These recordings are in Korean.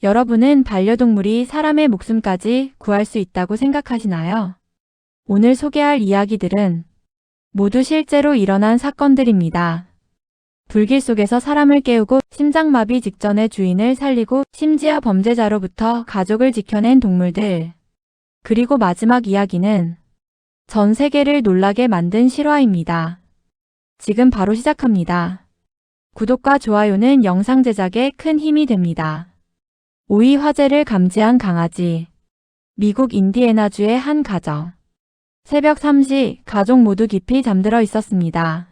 여러분은 반려동물이 사람의 목숨까지 구할 수 있다고 생각하시나요? 오늘 소개할 이야기들은 모두 실제로 일어난 사건들입니다. 불길 속에서 사람을 깨우고 심장마비 직전에 주인을 살리고 심지어 범죄자로부터 가족을 지켜낸 동물들. 그리고 마지막 이야기는 전 세계를 놀라게 만든 실화입니다. 지금 바로 시작합니다. 구독과 좋아요는 영상 제작에 큰 힘이 됩니다. 5위 화재를 감지한 강아지. 미국 인디애나주의 한 가정. 새벽 3시 가족 모두 깊이 잠들어 있었습니다.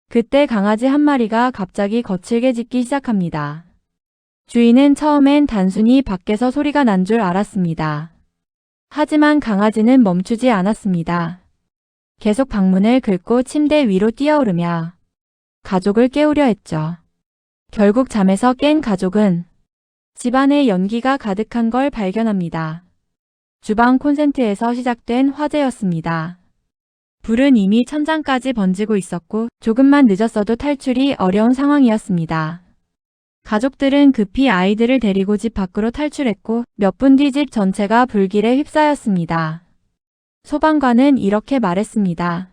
그때 강아지 한 마리가 갑자기 거칠게 짖기 시작합니다. 주인은 처음엔 단순히 밖에서 소리가 난 줄 알았습니다. 하지만 강아지는 멈추지 않았습니다. 계속 방문을 긁고 침대 위로 뛰어오르며 가족을 깨우려 했죠. 결국 잠에서 깬 가족은 집안에 연기가 가득한 걸 발견합니다. 주방 콘센트에서 시작된 화재였습니다. 불은 이미 천장까지 번지고 있었고 조금만 늦었어도 탈출이 어려운 상황이었습니다. 가족들은 급히 아이들을 데리고 집 밖으로 탈출했고 몇 분 뒤 집 전체가 불길에 휩싸였습니다. 소방관은 이렇게 말했습니다.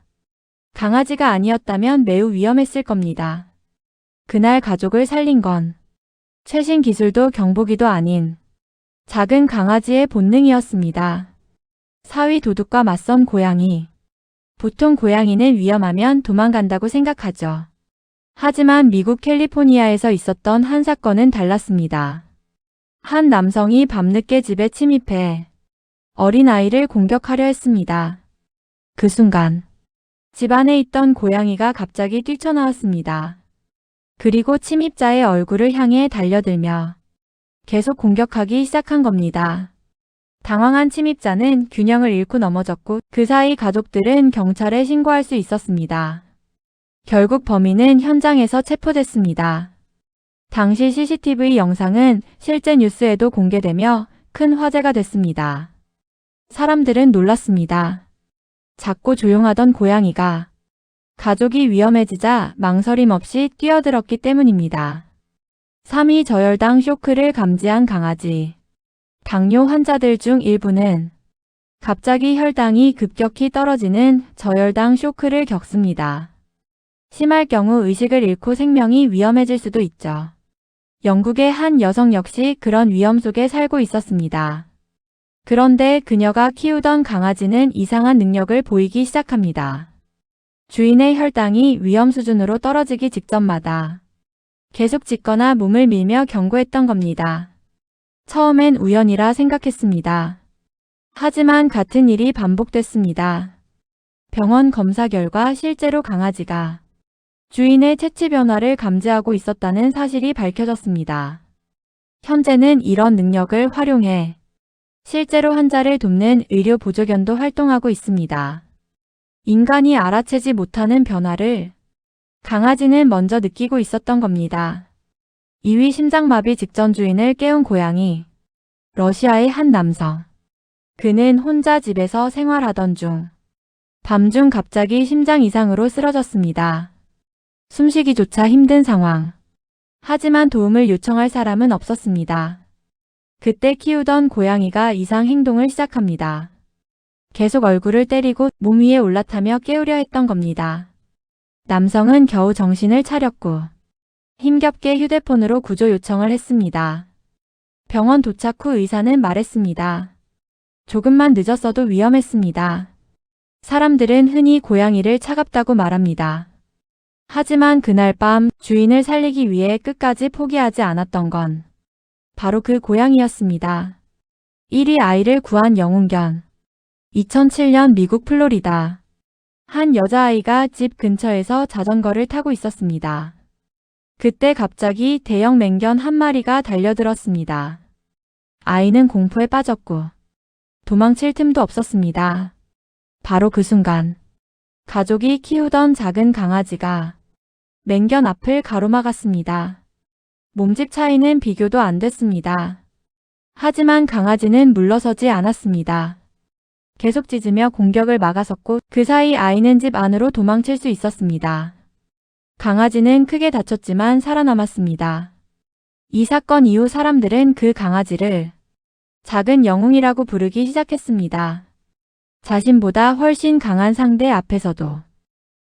강아지가 아니었다면 매우 위험했을 겁니다. 그날 가족을 살린 건 최신 기술도 경보기도 아닌 작은 강아지의 본능이었습니다. 사위 도둑과 맞선 고양이. 보통 고양이는 위험하면 도망간다고 생각하죠. 하지만 미국 캘리포니아에서 있었던 한 사건은 달랐습니다. 한 남성이 밤늦게 집에 침입해 어린아이를 공격하려 했습니다. 그 순간 집 안에 있던 고양이가 갑자기 뛰쳐나왔습니다. 그리고 침입자의 얼굴을 향해 달려들며 계속 공격하기 시작한 겁니다. 당황한 침입자는 균형을 잃고 넘어졌고 그 사이 가족들은 경찰에 신고할 수 있었습니다. 결국 범인은 현장에서 체포됐습니다. 당시 CCTV 영상은 실제 뉴스에도 공개되며 큰 화제가 됐습니다. 사람들은 놀랐습니다. 작고 조용하던 고양이가 가족이 위험해지자 망설임 없이 뛰어들었기 때문입니다. 3위 저혈당 쇼크를 감지한 강아지. 당뇨 환자들 중 일부는 갑자기 혈당이 급격히 떨어지는 저혈당 쇼크를 겪습니다. 심할 경우 의식을 잃고 생명이 위험해질 수도 있죠. 영국의 한 여성 역시 그런 위험 속에 살고 있었습니다. 그런데 그녀가 키우던 강아지는 이상한 능력을 보이기 시작합니다. 주인의 혈당이 위험 수준으로 떨어지기 직전마다 계속 짖거나 몸을 밀며 경고했던 겁니다. 처음엔 우연이라 생각했습니다. 하지만 같은 일이 반복됐습니다. 병원 검사 결과 실제로 강아지가 주인의 체취 변화를 감지하고 있었다는 사실이 밝혀졌습니다. 현재는 이런 능력을 활용해 실제로 환자를 돕는 의료 보조견도 활동하고 있습니다. 인간이 알아채지 못하는 변화를 강아지는 먼저 느끼고 있었던 겁니다. 2위 심장마비 직전 주인을 깨운 고양이. 러시아의 한 남성. 그는 혼자 집에서 생활하던 중 밤중 갑자기 심장 이상으로 쓰러졌습니다. 숨쉬기조차 힘든 상황. 하지만 도움을 요청할 사람은 없었습니다. 그때 키우던 고양이가 이상 행동을 시작합니다. 계속 얼굴을 때리고 몸 위에 올라타며 깨우려 했던 겁니다. 남성은 겨우 정신을 차렸고 힘겹게 휴대폰으로 구조 요청을 했습니다. 병원 도착 후 의사는 말했습니다. 조금만 늦었어도 위험했습니다. 사람들은 흔히 고양이를 차갑다고 말합니다. 하지만 그날 밤 주인을 살리기 위해 끝까지 포기하지 않았던 건 바로 그 고양이였습니다. 1위 아이를 구한 영웅견. 2007년 미국 플로리다. 한 여자아이가 집 근처에서 자전거를 타고 있었습니다. 그때 갑자기 대형 맹견 한 마리가 달려들었습니다. 아이는 공포에 빠졌고 도망칠 틈도 없었습니다. 바로 그 순간 가족이 키우던 작은 강아지가 맹견 앞을 가로막았습니다. 몸집 차이는 비교도 안 됐습니다. 하지만 강아지는 물러서지 않았습니다. 계속 짖으며 공격을 막아섰고 그 사이 아이는 집 안으로 도망칠 수 있었습니다. 강아지는 크게 다쳤지만 살아남았습니다. 이 사건 이후 사람들은 그 강아지를 작은 영웅이라고 부르기 시작했습니다. 자신보다 훨씬 강한 상대 앞에서도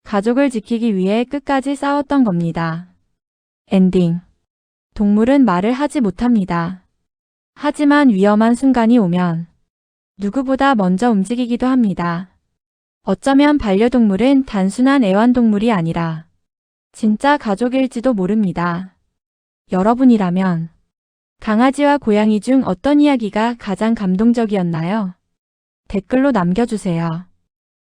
가족을 지키기 위해 끝까지 싸웠던 겁니다. 엔딩. 동물은 말을 하지 못합니다. 하지만 위험한 순간이 오면 누구보다 먼저 움직이기도 합니다. 어쩌면 반려동물은 단순한 애완동물이 아니라 진짜 가족일지도 모릅니다. 여러분이라면 강아지와 고양이 중 어떤 이야기가 가장 감동적이었나요? 댓글로 남겨주세요.